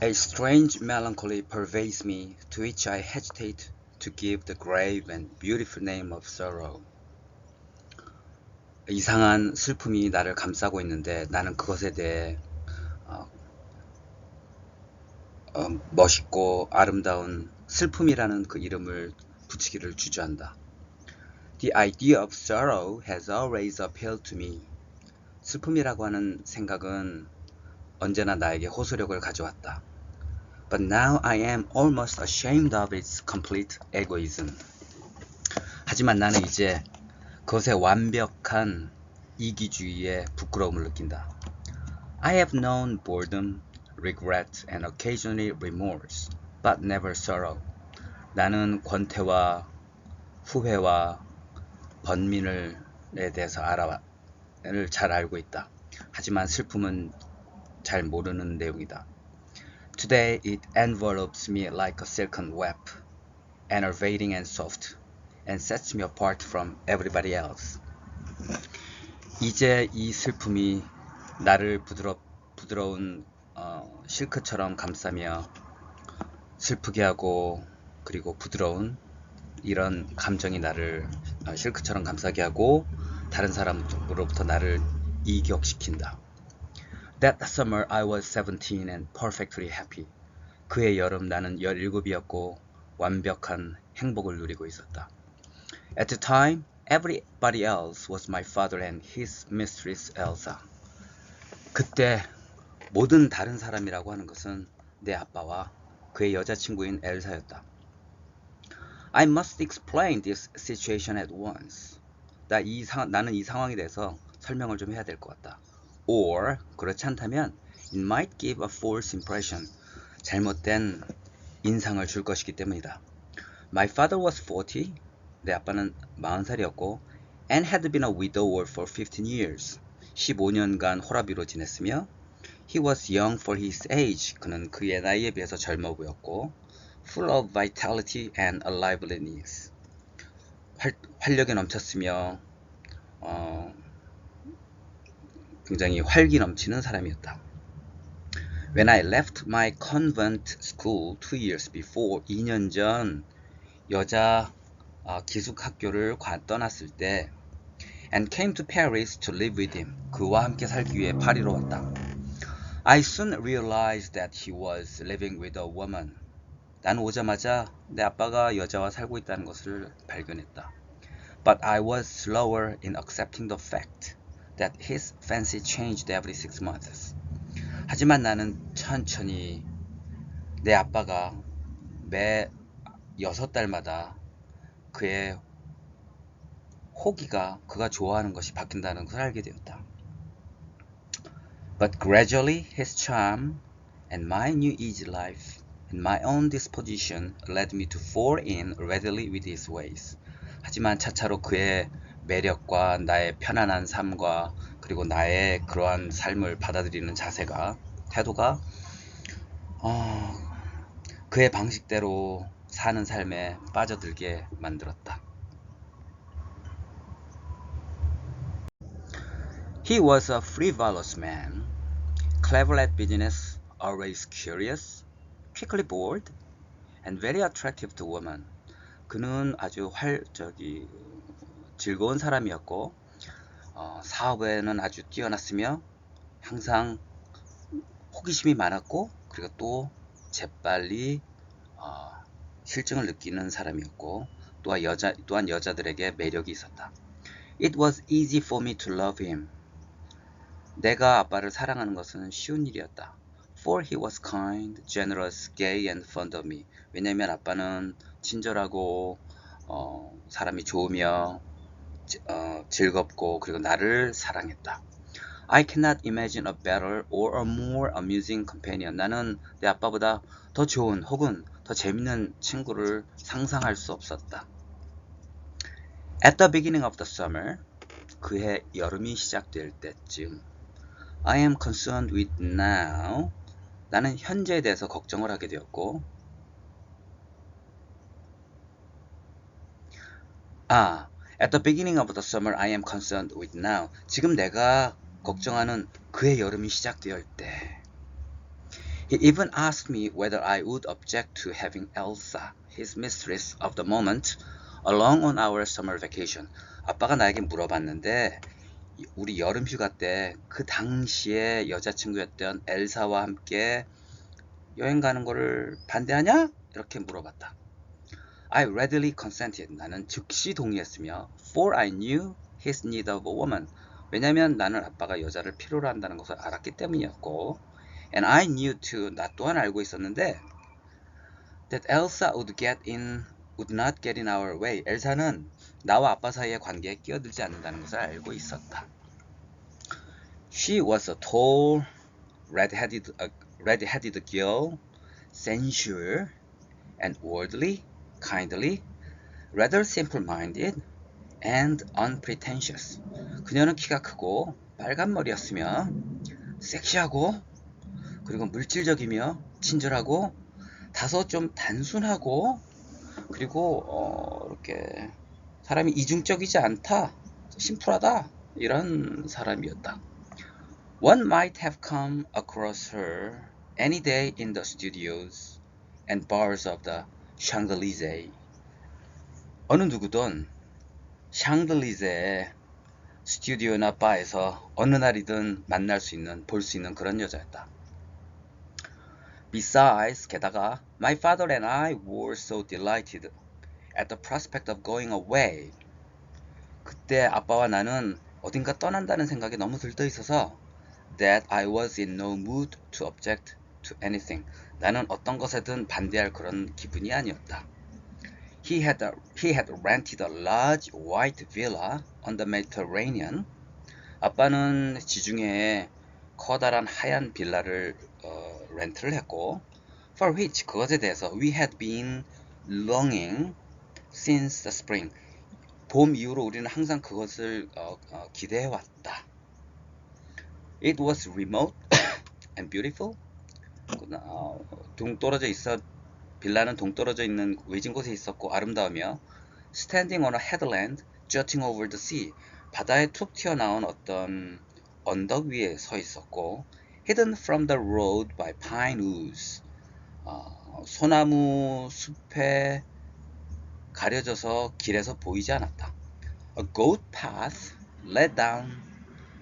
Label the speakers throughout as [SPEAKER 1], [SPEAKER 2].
[SPEAKER 1] A strange melancholy pervades me, to which I hesitate to give the grave and beautiful name of sorrow. 이상한 슬픔이 나를 감싸고 있는데 나는 그것에 대해 어, 멋있고 아름다운 슬픔이라는 그 이름을 붙이기를 주저한다. The idea of sorrow has always appealed to me. 슬픔이라고 하는 생각은 언제나 나에게 호소력을 가져왔다. But now I am almost ashamed of its complete egoism. 하지만 나는 이제 그것의 완벽한 이기주의에 부끄러움을 느낀다. I have known boredom, regret, and occasionally remorse, but never sorrow. 나는 권태와 후회와 번민에 대해서 잘 알고 있다. 하지만 슬픔은 잘 모르는 내용이다. Today it envelopes me like a silken web, enervating and soft, and sets me apart from everybody else. 이제 이 슬픔이 나를 부드러운 실크처럼 감싸며 슬프게 하고 그리고 부드러운 이런 감정이 나를 실크처럼 감싸게 하고 다른 사람으로부터 나를 이격시킨다. That summer I was 17 and perfectly happy. 그해 여름 나는 17이었고 완벽한 행복을 누리고 있었다. At the time, everybody else was my father and his mistress Elsa. 그때 모든 다른 사람이라고 하는 것은 내 아빠와 그의 여자친구인 엘사였다. I must explain this situation at once. 나는 이 상황에 대해서 설명을 좀 해야 될 것 같다. Or 그렇지 않다면 it might give a false impression. 잘못된 인상을 줄 것이기 때문이다. My father was 40. 내 아빠는 40살이었고 and had been a widower for 15 years. 15년간 호라비로 지냈으며 He was young for his age. 그는 그의 나이에 비해서 젊어 보였고 full of vitality and aliveliness. 활력이 넘쳤으며 굉장히 활기 넘치는 사람이었다. When I left my convent school 2 years before, 2년 전 여자 기숙학교를 떠났을 때 and came to Paris to live with him. 그와 함께 살기 위해 파리로 왔다. I soon realized that he was living with a woman. 난 오자마자 내 아빠가 여자와 살고 있다는 것을 발견했다. But I was slower in accepting the fact that his fancy changed every 6 months. 하지만 나는 천천히 내 아빠가 매 6달마다 그의 호기가 그가 좋아하는 것이 바뀐다는 것을 알게 되었다. But gradually his charm and my new easy life and my own disposition led me to fall in readily with his ways. 하지만 차차로 그의 매력과 나의 편안한 삶과 그리고 나의 그러한 삶을 받아들이는 태도가 그의 방식대로 사는 삶에 빠져들게 만들었다. He was a frivolous man, clever at business, always curious, quickly bored, and very attractive to women. 그는 아주 즐거운 사람이었고 사업에는 아주 뛰어났으며 항상 호기심이 많았고 그리고 또 재빨리 실증을 느끼는 사람이었고 또한 여자들에게 매력이 있었다. It was easy for me to love him. 내가 아빠를 사랑하는 것은 쉬운 일이었다. For he was kind, generous, gay and fond of me. 왜냐하면 아빠는 친절하고 사람이 좋으며 즐겁고 그리고 나를 사랑했다. I cannot imagine a better or a more amusing companion. 나는 내 아빠보다 더 좋은 혹은 더 재밌는 친구를 상상할 수 없었다. At the beginning of the summer, 그해 여름이 시작될 때쯤 I am concerned with now. 나는 현재에 대해서 걱정을 하게 되었고 At the beginning of the summer, I am concerned with now. 지금 내가 걱정하는 그의 여름이 시작될 때 He even asked me whether I would object to having Elsa, his mistress of the moment, along on our summer vacation. 아빠가 나에게 물어봤는데 우리 여름 휴가 때 그 당시에 여자친구였던 엘사와 함께 여행 가는 거를 반대하냐? 이렇게 물어봤다. I readily consented. 나는 즉시 동의했으며 for I knew his need of a woman. 왜냐면 나는 아빠가 여자를 필요로 한다는 것을 알았기 때문이었고 and I knew too. 나 또한 알고 있었는데 that Elsa would not get in our way. 엘사는 나와 아빠 사이의 관계에 끼어들지 않는다는 것을 알고 있었다. She was a tall, red-headed girl, sensual and worldly, kindly, rather simple-minded and unpretentious. 그녀는 키가 크고 빨간 머리였으며 섹시하고 그리고 물질적이며 친절하고 다소 좀 단순하고 그리고 이렇게 사람이 이중적이지 않다, 심플하다 이런 사람이었다. One might have come across her any day in the studios and bars of the Champs-Élysées. 어느 누구든 샹들리제의 스튜디오나 바에서 어느 날이든 만날 수 있는, 볼 수 있는 그런 여자였다. Besides, 게다가 my father and I were so delighted at the prospect of going away. 그때 아빠와 나는 어딘가 떠난다는 생각에 너무 들떠 있어서 that I was in no mood to object to anything. 나는 어떤 것에든 반대할 그런 기분이 아니었다. He had rented a large white villa on the Mediterranean. 아빠는 지중해에 커다란 하얀 빌라를 렌트를 했고 for which 그것에 대해서 we had been longing since the spring. 봄 이후로 우리는 항상 그것을 기대해 왔다. It was remote and beautiful. 빌라는 동떨어져 있는 외진 곳에 있었고 아름다우며 standing on a headland jutting over the sea. 바다에 툭 튀어나온 어떤 언덕 위에 서 있었고 hidden from the road by pine woods. 소나무 숲에 가려져서 길에서 보이지 않았다. A goat path led down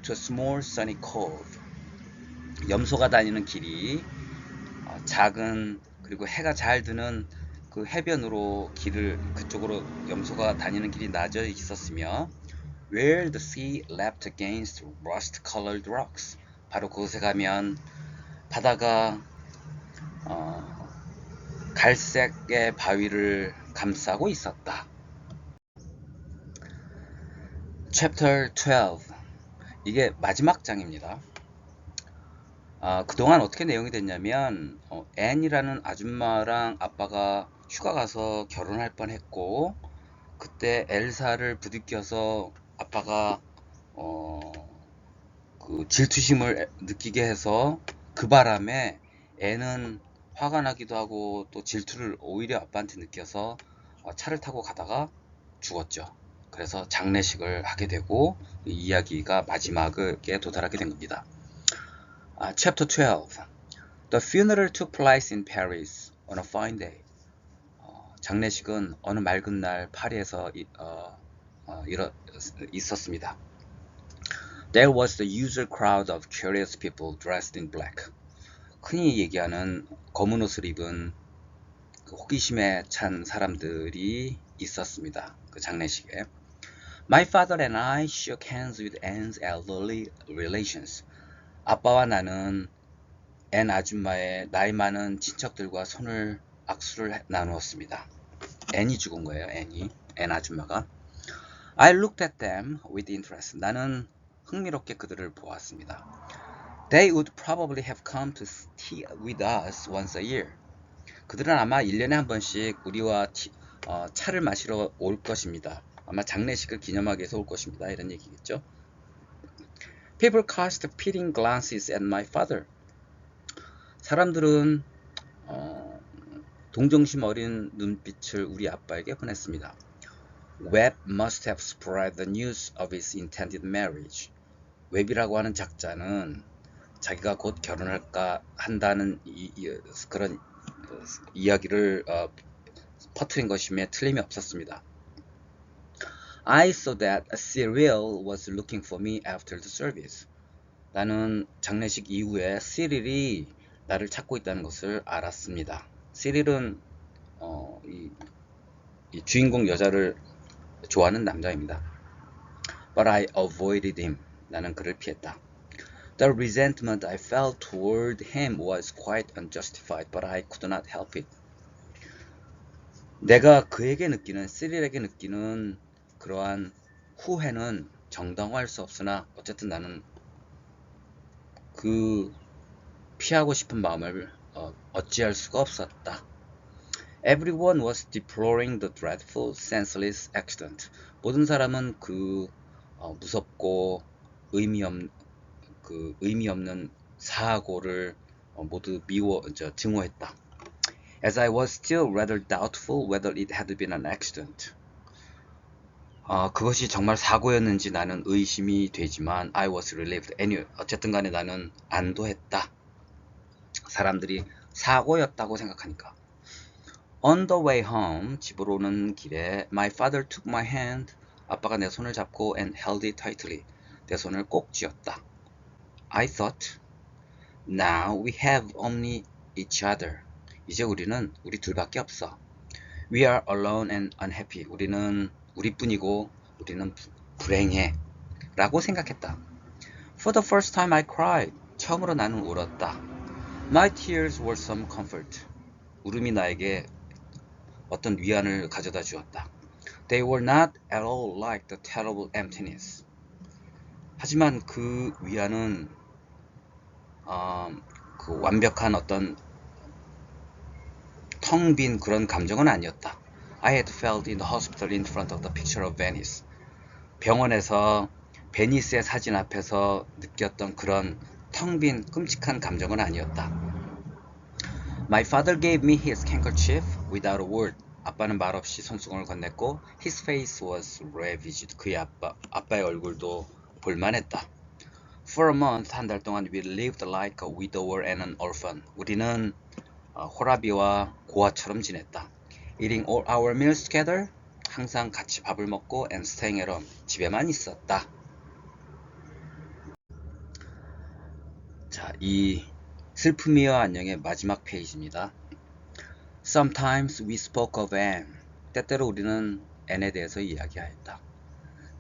[SPEAKER 1] to a small sunny cove. 염소가 다니는 길이 작은 그리고 해가 잘 드는 그 해변으로 그쪽으로 염소가 다니는 길이 나져 있었으며 where the sea lapped against rust-colored rocks. 바로 그곳에 가면 바다가 갈색의 바위를 감싸고 있었다. Chapter 12. 이게 마지막 장입니다. 그동안 어떻게 내용이 됐냐면 앤이라는 아줌마랑 아빠가 휴가 가서 결혼할 뻔했고 그때 엘사를 부딪혀서 아빠가 그 질투심을 느끼게 해서 그 바람에 앤은 화가 나기도 하고 또 질투를 오히려 아빠한테 느껴서 차를 타고 가다가 죽었죠. 그래서 장례식을 하게 되고 이 이야기가 마지막에 도달하게 된 겁니다. Chapter 12. The funeral took place in Paris on a fine day. 장례식은 어느 맑은 날 파리에서 있었습니다. There was the usual crowd of curious people dressed in black. 흔히 얘기하는 검은 옷을 입은 그 호기심에 찬 사람들이 있었습니다. 그 장례식에. My father and I shook hands with Anne's elderly relations. 아빠와 나는 앤 아줌마의 나이 많은 친척들과 악수를 나누었습니다. 앤이 죽은 거예요. 앤 아줌마가. I looked at them with interest. 나는 흥미롭게 그들을 보았습니다. They would probably have come to tea with us once a year. 그들은 아마 1년에 한 번씩 우리와 차를 마시러 올 것입니다. 아마 장례식을 기념하기 위해서 올 것입니다. 이런 얘기겠죠. People cast pitying glances at my father. 사람들은 동정심 어린 눈빛을 우리 아빠에게 보냈습니다. Webb must have spread the news of his intended marriage. 웹이라고 하는 작자는 자기가 곧 결혼할까 한다는 그런 이야기를 퍼뜨린 것임에 틀림이 없었습니다. I saw that Cyril was looking for me after the service. 나는 장례식 이후에 시릴이 나를 찾고 있다는 것을 알았습니다. 시릴은 이 주인공 여자를 좋아하는 남자입니다. But I avoided him. 나는 그를 피했다. The resentment I felt toward him was quite unjustified, but I could not help it. 내가 그에게 느끼는, 시릴에게 느끼는 그러한 후회는 정당화할 수 없으나 어쨌든 나는 그 피하고 싶은 마음을 어찌할 수가 없었다. Everyone was deploring the dreadful, senseless accident. 모든 사람은 그 무섭고 의미 없는 사고를 모두 증오했다. As I was still rather doubtful whether it had been an accident. 그것이 정말 사고였는지 나는 의심이 되지만 I was relieved. Anyway, 어쨌든 간에 나는 안도했다. 사람들이 사고였다고 생각하니까. On the way home, 집으로 오는 길에 my father took my hand. 아빠가 내 손을 잡고 and held it tightly. 내 손을 꼭 쥐었다. I thought, now we have only each other. 이제 우리는 우리 둘밖에 없어. We are alone and unhappy. 우리는 우리뿐이고 우리는 불행해. 라고 생각했다. For the first time I cried. 처음으로 나는 울었다. My tears were some comfort. 울음이 나에게 어떤 위안을 가져다 주었다. They were not at all like the terrible emptiness. 하지만 그 위안은 그 완벽한 어떤 텅 빈 그런 감정은 아니었다. I had felt in the hospital in front of the picture of Venice. 병원에서 베니스의 사진 앞에서 느꼈던 그런 텅 빈 끔찍한 감정은 아니었다. My father gave me his handkerchief without a word. 아빠는 말없이 손수건을 건넸고 his face was ravaged. 그의 아빠의 얼굴도 볼만했다. For a month, 한 달 동안 we lived like a widower and an orphan. 우리는 호라비와 고아처럼 지냈다. Eating all our meals together. 항상 같이 밥을 먹고 and staying at home. 집에만 있었다. 자, 이 슬픔이와 안녕의 마지막 페이지입니다. Sometimes we spoke of Anne. 때때로 우리는 앤에 대해서 이야기하였다.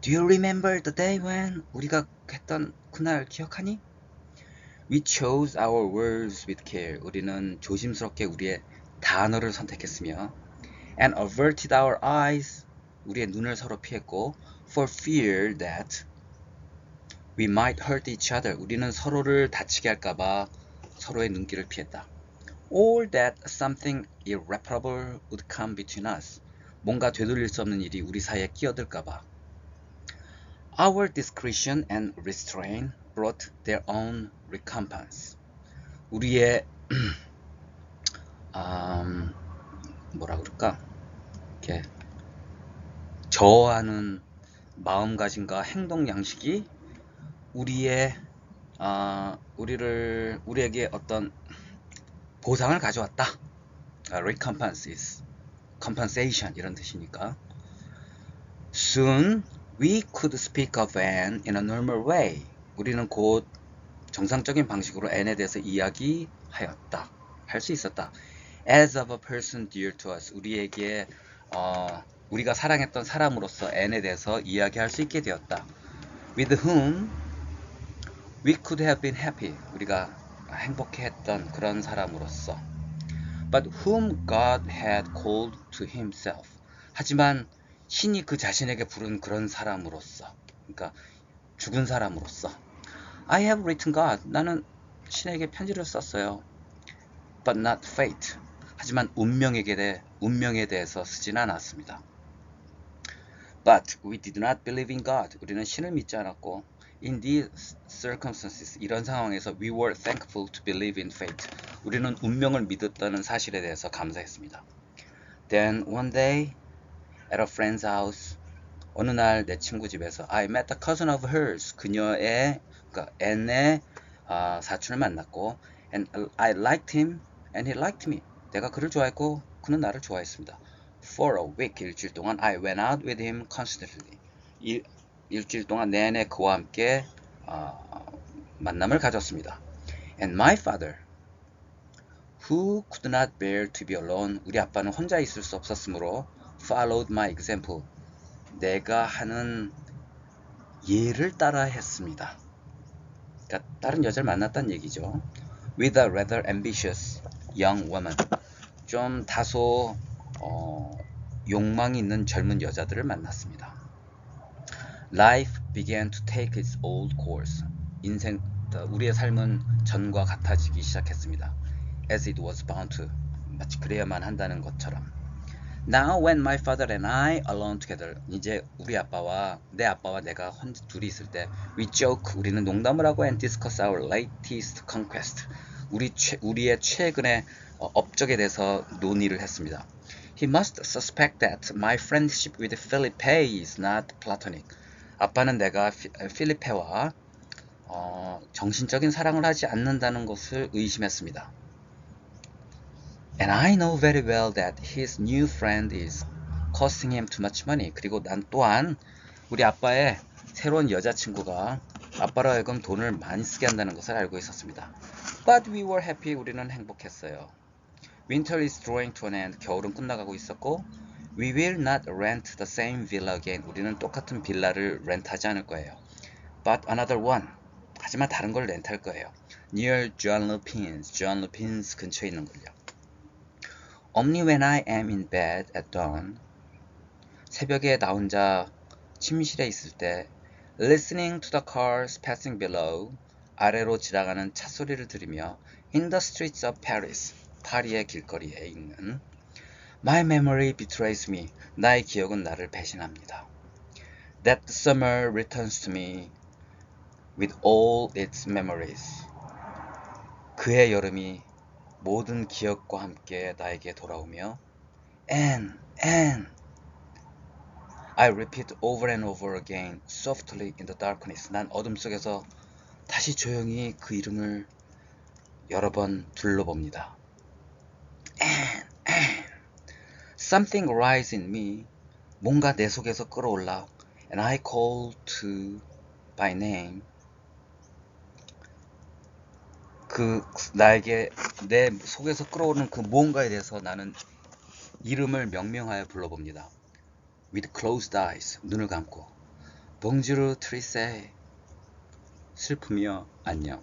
[SPEAKER 1] Do you remember the day when? 우리가 했던 그날 기억하니? We chose our words with care. 우리는 조심스럽게 우리의 단어를 선택했으며 and averted our eyes. 우리의 눈을 서로 피했고 for fear that we might hurt each other. 우리는 서로를 다치게 할까봐 서로의 눈길을 피했다. Or that something irreparable would come between us. 뭔가 되돌릴 수 없는 일이 우리 사이에 끼어들까봐. Our discretion and restraint brought their own recompense. 우리의 뭐라 그럴까? 이렇게 저어하는 마음가짐과 행동 양식이 우리에게 어떤 보상을 가져왔다. Recompense is compensation 이런 뜻이니까. Soon we could speak of Anne in a normal way. 우리는 곧 정상적인 방식으로 앤에 대해서 이야기하였다. 할 수 있었다. As of a person dear to us. 우리에게 우리가 사랑했던 사람으로서 앤에 대해서 이야기할 수 있게 되었다. With whom we could have been happy. 우리가 행복해했던 그런 사람으로서. But whom God had called to himself. 하지만 신이 그 자신에게 부른 그런 사람으로서. 그러니까 죽은 사람으로서. I have written God. 나는 신에게 편지를 썼어요. But not fate. 하지만 운명에 대해서 쓰진 않았습니다. But we did not believe in God. 우리는 신을 믿지 않았고 In these circumstances, 이런 상황에서 we were thankful to believe in fate. 우리는 운명을 믿었다는 사실에 대해서 감사했습니다. Then one day, at a friend's house, 어느 날 내 친구 집에서 I met a cousin of hers. 그녀의, 그러니까 앤의 사촌을 만났고 and I liked him and he liked me. 내가 그를 좋아했고 그는 나를 좋아했습니다. For a week, 일주일 동안 I went out with him constantly. 일주일 동안 내내 그와 함께 만남을 가졌습니다. And my father, who could not bear to be alone, 우리 아빠는 혼자 있을 수 없었으므로 followed my example, 내가 하는 예를 따라 했습니다. 그러니까 다른 여자를 만났다는 얘기죠. With a rather ambitious young woman, 좀 다소 욕망이 있는 젊은 여자들을 만났습니다. Life began to take its old course. 우리의 삶은 전과 같아지기 시작했습니다. As it was bound to. 마치 그래야만 한다는 것처럼. Now when my father and I alone together. 이제 내 아빠와 내가 둘이 있을 때 we joke. 우리는 농담을 하고 and discuss our latest conquest. 우리의 최근의 업적에 대해서 논의를 했습니다. He must suspect that my friendship with Felipe is not platonic. 아빠는 내가 필리페와 정신적인 사랑을 하지 않는다는 것을 의심했습니다. And I know very well that his new friend is costing him too much money. 그리고 난 또한 우리 아빠의 새로운 여자친구가 아빠로 하여금 돈을 많이 쓰게 한다는 것을 알고 있었습니다. But we were happy. 우리는 행복했어요. Winter is drawing to an end. 겨울은 끝나가고 있었고 We will not rent the same villa again. 우리는 똑같은 빌라를 렌트하지 않을 거예요. But another one. 하지만 다른 걸 렌트할 거예요. Near John Lupin's 근처에 있는 걸요. Only when I am in bed at dawn. 새벽에 나 혼자 침실에 있을 때 Listening to the cars passing below. 아래로 지나가는 차 소리를 들으며 In the streets of Paris. 파리의 길거리에 있는 My memory betrays me. 나의 기억은 나를 배신합니다. That summer returns to me with all its memories. 그의 여름이 모든 기억과 함께 나에게 돌아오며 And I repeat over and over again softly in the darkness. 난 어둠 속에서 다시 조용히 그 이름을 여러 번 둘러봅니다. And Something rises in me. 뭔가 내 속에서 끌어올라. And I call to by name. 나에게 내 속에서 끌어오는 그 뭔가에 대해서 나는 이름을 명명하여 불러봅니다. With closed eyes. 눈을 감고. Bonjour, Trisse. 슬프며 안녕.